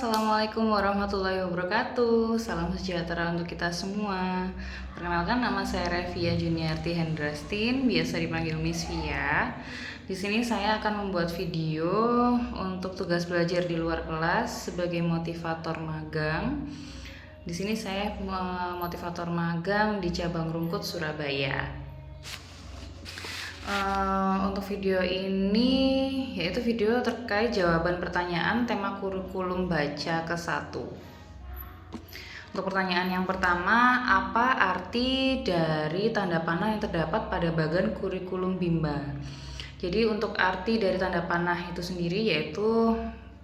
Assalamualaikum warahmatullahi wabarakatuh. Salam sejahtera untuk kita semua. Perkenalkan, nama saya Revia Juniarti Hendrastin, biasa dipanggil Miss Via. Di sini saya akan membuat video untuk tugas belajar di luar kelas sebagai motivator magang. Di sini saya motivator magang di cabang Rungkut Surabaya. Untuk video ini yaitu video terkait jawaban pertanyaan tema kurikulum baca ke-1. Untuk pertanyaan yang pertama, apa arti dari tanda panah yang terdapat pada bagan kurikulum Bimba? Jadi untuk arti dari tanda panah itu sendiri yaitu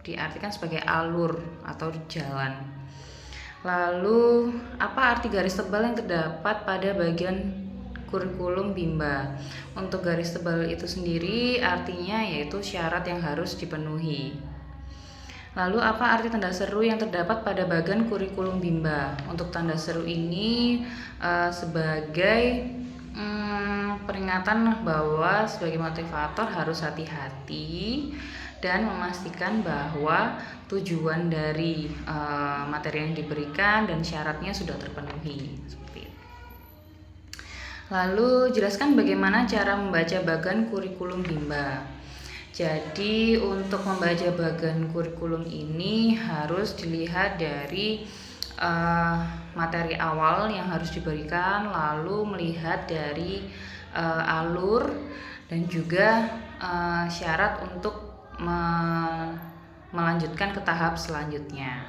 diartikan sebagai alur atau jalan. Lalu apa arti garis tebal yang terdapat pada bagian kurikulum Bimba? Untuk garis tebal itu sendiri artinya yaitu syarat yang harus dipenuhi. Lalu apa arti tanda seru yang terdapat pada bagan kurikulum Bimba? Untuk tanda seru ini sebagai peringatan bahwa sebagai motivator harus hati-hati dan memastikan bahwa tujuan dari materi yang diberikan dan syaratnya sudah terpenuhi. Seperti itu. Lalu jelaskan bagaimana cara membaca bagan kurikulum Bimba. Jadi untuk membaca bagan kurikulum ini harus dilihat dari materi awal yang harus diberikan, lalu melihat dari alur dan juga syarat untuk melanjutkan ke tahap selanjutnya.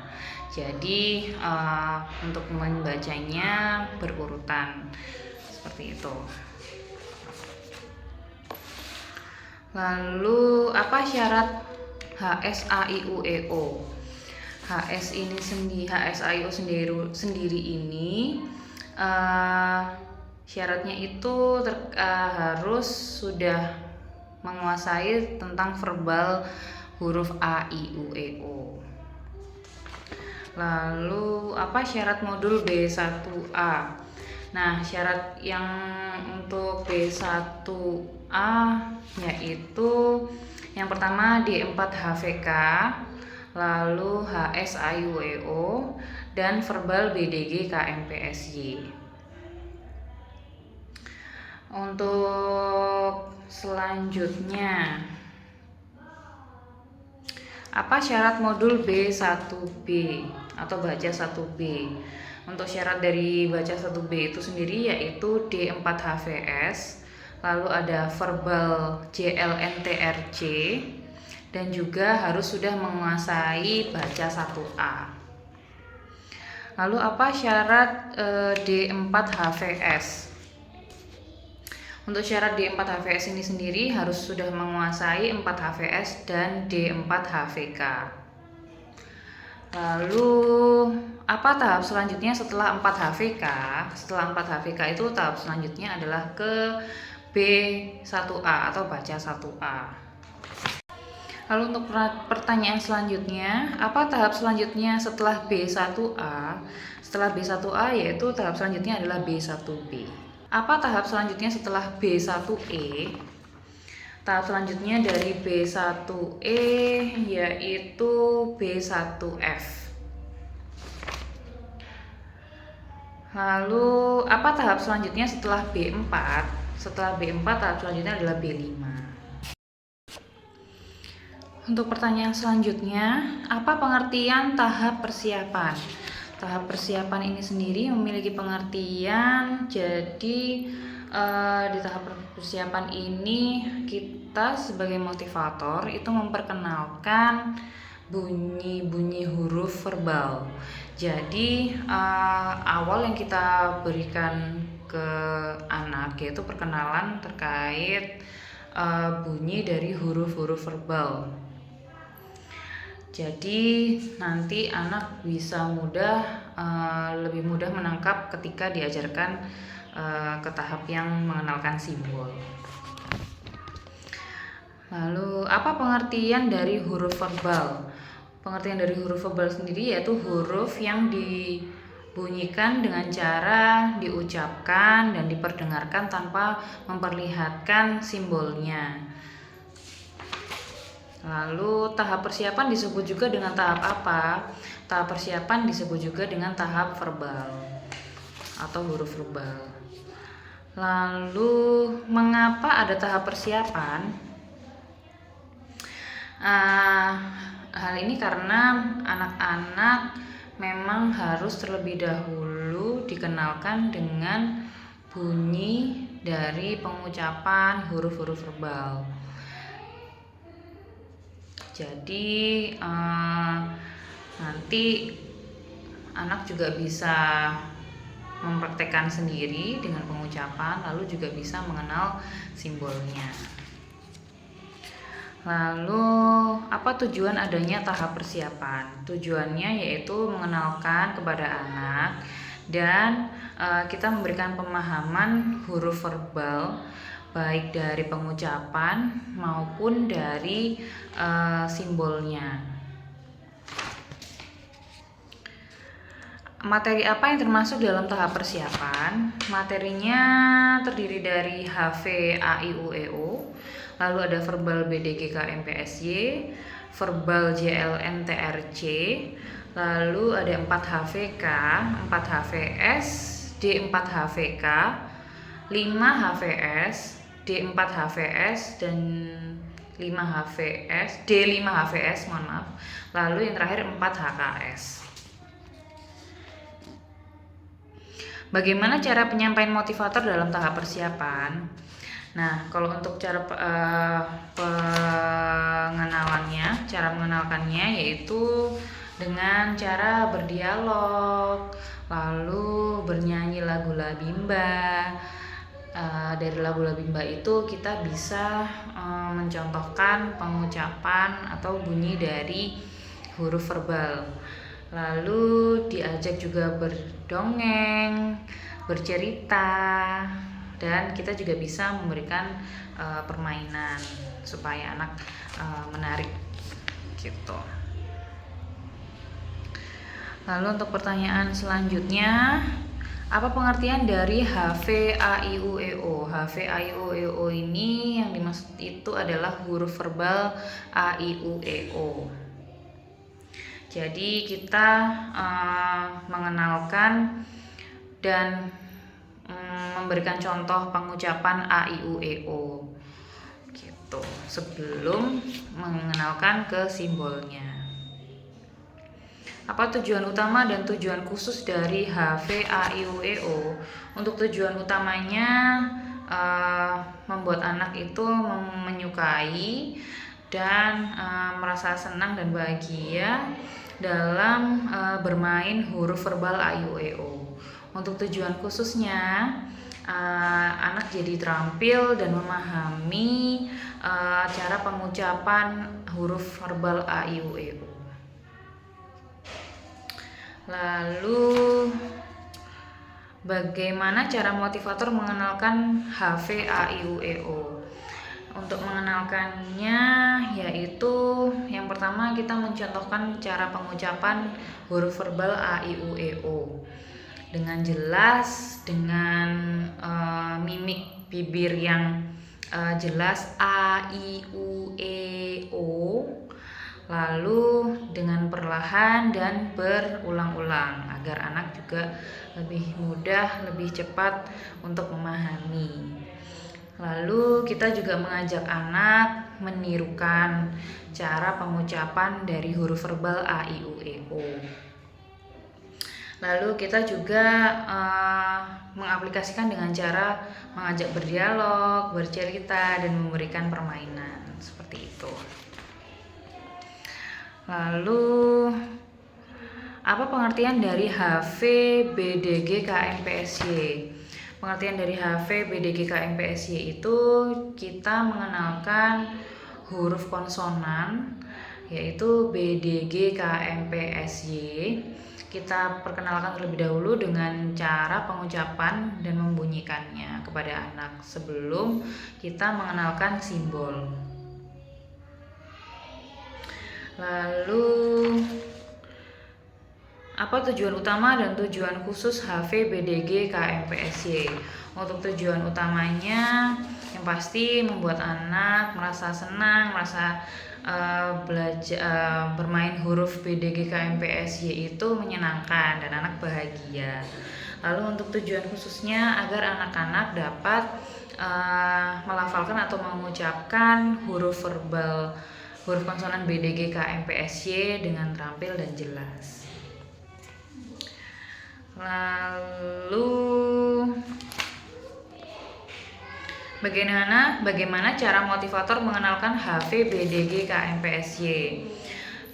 Jadi untuk membacanya berurutan seperti itu. Lalu apa syarat HSAIUEO? HSAIU sendiri ini syaratnya itu harus sudah menguasai tentang verbal huruf A, I, U, E, O. Lalu apa syarat modul B1A? Nah, syarat yang untuk B1A yaitu yang pertama D4 HVK, lalu HSAIUEO, dan verbal BDG KMPSY. Untuk selanjutnya, apa syarat modul B1B atau baca 1B? Untuk syarat dari baca 1B itu sendiri yaitu D4 HVS, lalu ada verbal JLNTRC, dan juga harus sudah menguasai baca 1A. Lalu apa syarat D4 HVS? Untuk syarat D4 HVS ini sendiri harus sudah menguasai 4 HVS dan D4 HVK. Lalu apa tahap selanjutnya setelah 4 HVK? Setelah 4 HVK itu tahap selanjutnya adalah ke B1A atau baca 1A. Lalu untuk pertanyaan selanjutnya, apa tahap selanjutnya setelah B1A? Setelah B1A yaitu tahap selanjutnya adalah B1B. Apa tahap selanjutnya setelah B1E? Tahap selanjutnya dari B1E yaitu B1F. Lalu apa tahap selanjutnya setelah B4? Setelah B4 tahap selanjutnya adalah B5. Untuk pertanyaan selanjutnya, apa pengertian tahap persiapan? Tahap persiapan ini sendiri memiliki pengertian, jadi di tahap persiapan ini kita sebagai motivator itu memperkenalkan bunyi-bunyi huruf verbal. Jadi awal yang kita berikan ke anak yaitu perkenalan terkait bunyi dari huruf-huruf verbal. Jadi nanti anak bisa lebih mudah menangkap ketika diajarkan ke tahap yang mengenalkan simbol. Lalu apa pengertian dari huruf verbal? Pengertian dari huruf verbal sendiri yaitu huruf yang dibunyikan dengan cara diucapkan dan diperdengarkan tanpa memperlihatkan simbolnya. Lalu tahap persiapan disebut juga dengan tahap apa? Tahap persiapan disebut juga dengan tahap verbal atau huruf verbal. Lalu mengapa ada tahap persiapan? Hal ini karena anak-anak memang harus terlebih dahulu dikenalkan dengan bunyi dari pengucapan huruf-huruf verbal. Jadi nanti anak juga bisa mempraktekkan sendiri dengan pengucapan, lalu juga bisa mengenal simbolnya. Lalu apa tujuan adanya tahap persiapan? Tujuannya yaitu mengenalkan kepada anak dan kita memberikan pemahaman huruf verbal baik dari pengucapan maupun dari simbolnya. Materi apa yang termasuk dalam tahap persiapan? Materinya terdiri dari HV, A, I, U, E, O. Lalu ada verbal BDGKMPSY, verbal JLN, TRC. Lalu ada 4 HVK, 4 HVS, D4 HVK, 5 HVS, D4 HVS, dan 5 HVS, D5 HVS, mohon maaf. Lalu yang terakhir 4 HKS. Bagaimana cara penyampaian motivator dalam tahap persiapan? Nah, kalau untuk cara cara mengenalkannya yaitu dengan cara berdialog, lalu bernyanyi lagu Labimba. Dari lagu Labimba itu kita bisa mencontohkan pengucapan atau bunyi dari huruf verbal. Lalu diajak juga berdongeng, bercerita, dan kita juga bisa memberikan permainan supaya anak menarik gitu. Lalu untuk pertanyaan selanjutnya, apa pengertian dari HV, A, I, U, E, O? HV, A, I, U, E, O ini yang dimaksud itu adalah huruf verbal A, I, U, E, O. Jadi kita mengenalkan dan memberikan contoh pengucapan A, I, U, E, O gitu sebelum mengenalkan ke simbolnya. Apa tujuan utama dan tujuan khusus dari HV, A, I, U, E, O? Untuk tujuan utamanya membuat anak itu menyukai dan merasa senang dan bahagia dalam bermain huruf verbal A, I, U, E, O. Untuk tujuan khususnya, anak jadi terampil dan memahami cara pengucapan huruf verbal A, I, U, E, O. Lalu bagaimana cara motivator mengenalkan HV, A, I, U, E, O? Untuk mengenalkannya yaitu yang pertama kita mencontohkan cara pengucapan huruf verbal A, I, U, E, O dengan jelas, dengan mimik bibir yang jelas A, I, U, E, O, lalu dengan perlahan dan berulang-ulang agar anak juga lebih mudah, lebih cepat untuk memahami. Lalu kita juga mengajak anak menirukan cara pengucapan dari huruf verbal A, I, U, E, O. Lalu kita juga mengaplikasikan dengan cara mengajak berdialog, bercerita, dan memberikan permainan seperti itu. Lalu apa pengertian dari HV, BDG, KMPSY? Pengertian dari HV, BDG, KMPSY itu kita mengenalkan huruf konsonan yaitu BDG, KMPSY. Kita perkenalkan terlebih dahulu dengan cara pengucapan dan membunyikannya kepada anak sebelum kita mengenalkan simbol. Lalu Apa tujuan utama dan tujuan khusus HVBDG KMPSY? Untuk tujuan utamanya yang pasti membuat anak merasa senang, merasa belajar bermain huruf BDG KMPSY itu menyenangkan dan anak bahagia. Lalu untuk tujuan khususnya agar anak-anak dapat melafalkan atau mengucapkan huruf konsonan BDG KMPSY dengan terampil dan jelas. Lalu bagaimana cara motivator mengenalkan HVBDG KMPSY?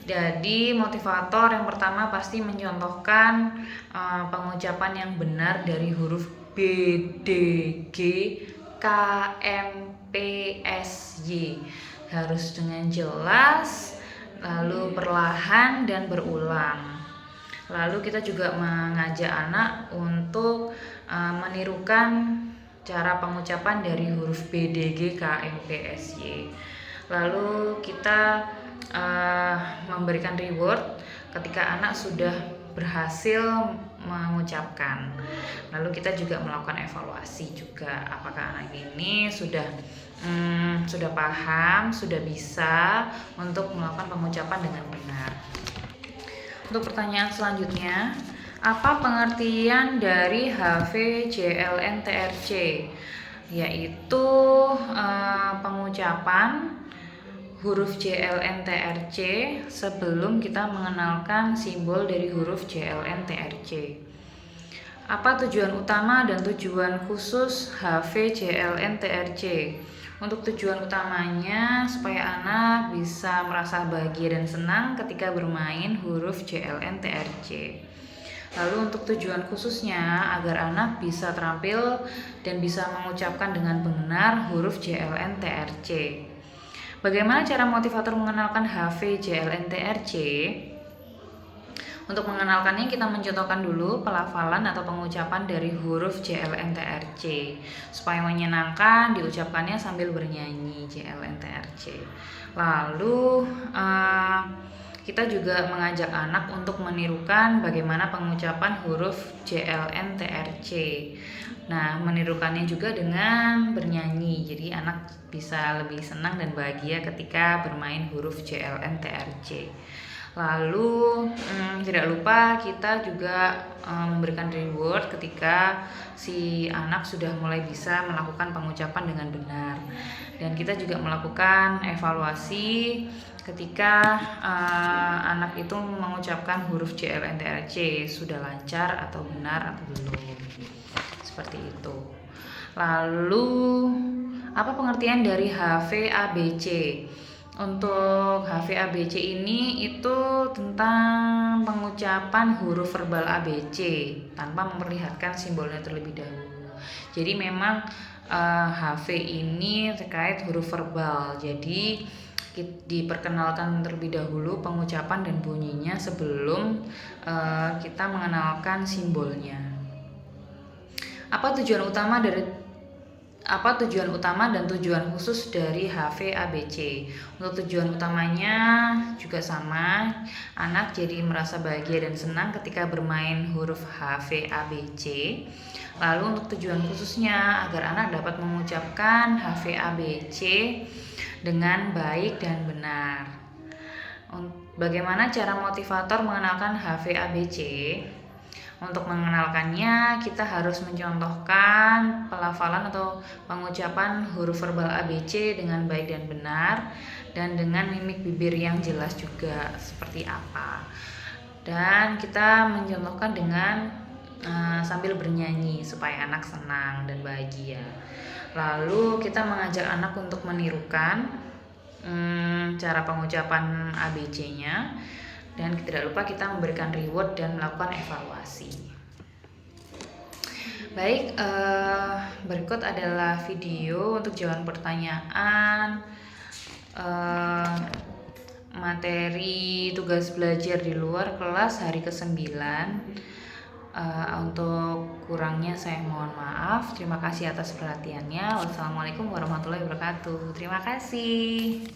Jadi motivator yang pertama pasti mencontohkan pengucapan yang benar dari huruf BDG KMPSY. Harus dengan jelas, lalu perlahan dan berulang. Lalu kita juga mengajak anak untuk menirukan cara pengucapan dari huruf BDG KMPSY. Lalu kita memberikan reward ketika anak sudah berhasil mengucapkan. Lalu kita juga melakukan evaluasi juga, apakah anak ini sudah paham, sudah bisa untuk melakukan pengucapan dengan benar. Untuk pertanyaan selanjutnya, apa pengertian dari HVJLNTRC? Yaitu pengucapan huruf JLNTRC sebelum kita mengenalkan simbol dari huruf JLNTRC. Apa tujuan utama dan tujuan khusus HVJLNTRC? Untuk tujuan utamanya supaya anak bisa merasa bahagia dan senang ketika bermain huruf JLNTRC. Lalu untuk tujuan khususnya agar anak bisa terampil dan bisa mengucapkan dengan benar huruf JLNTRC. Bagaimana cara motivator mengenalkan HVJLNTRC? Untuk mengenalkannya kita mencontohkan dulu pelafalan atau pengucapan dari huruf JLNTRC supaya menyenangkan diucapkannya sambil bernyanyi JLNTRC. Lalu kita juga mengajak anak untuk menirukan bagaimana pengucapan huruf JLNTRC. Nah, menirukannya juga dengan bernyanyi. Jadi anak bisa lebih senang dan bahagia ketika bermain huruf JLNTRC. Lalu tidak lupa kita juga memberikan reward ketika si anak sudah mulai bisa melakukan pengucapan dengan benar. Dan kita juga melakukan evaluasi ketika anak itu mengucapkan huruf JLNTRC sudah lancar atau benar atau belum. Seperti itu. Lalu apa pengertian dari HVABC? Untuk HVABC ini itu tentang pengucapan huruf verbal ABC tanpa memperlihatkan simbolnya terlebih dahulu. Jadi memang HV ini terkait huruf verbal. Jadi diperkenalkan terlebih dahulu pengucapan dan bunyinya sebelum kita mengenalkan simbolnya. Apa tujuan utama dan tujuan khusus dari HVABC? Untuk tujuan utamanya juga sama, anak jadi merasa bahagia dan senang ketika bermain huruf HVABC. Lalu untuk tujuan khususnya agar anak dapat mengucapkan HVABC dengan baik dan benar. Bagaimana cara motivator mengenalkan HVABC? Untuk mengenalkannya, kita harus mencontohkan pelafalan atau pengucapan huruf verbal ABC dengan baik dan benar, dan dengan mimik bibir yang jelas juga seperti apa. Dan kita mencontohkan dengan sambil bernyanyi supaya anak senang dan bahagia. Lalu kita mengajak anak untuk menirukan cara pengucapan ABC-nya. Dan tidak lupa kita memberikan reward dan melakukan evaluasi. Baik, berikut adalah video untuk jawaban pertanyaan materi tugas belajar di luar kelas hari ke-9. Untuk kurangnya saya mohon maaf. Terima kasih atas perhatiannya. Wassalamualaikum warahmatullahi wabarakatuh. Terima kasih.